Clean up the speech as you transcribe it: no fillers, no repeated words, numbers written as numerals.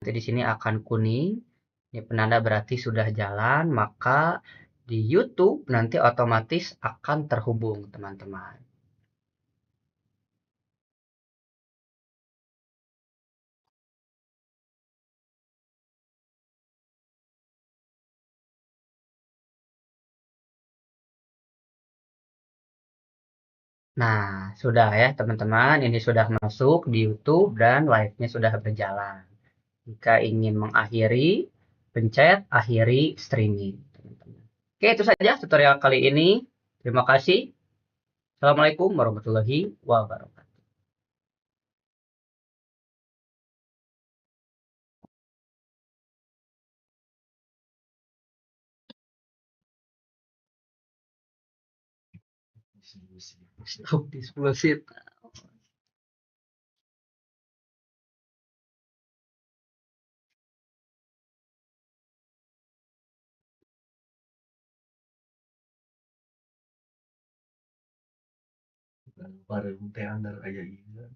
Nanti di sini akan kuning. Ini penanda berarti sudah jalan, maka di YouTube nanti otomatis akan terhubung, teman-teman. Nah, sudah ya, teman-teman. Ini sudah masuk di YouTube dan live-nya sudah berjalan. Jika ingin mengakhiri, pencet akhiri streaming, teman-teman. Oke, itu saja tutorial kali ini. Terima kasih. Assalamualaikum warahmatullahi wabarakatuh. Stop diskusi. Para teh andar aya ieu.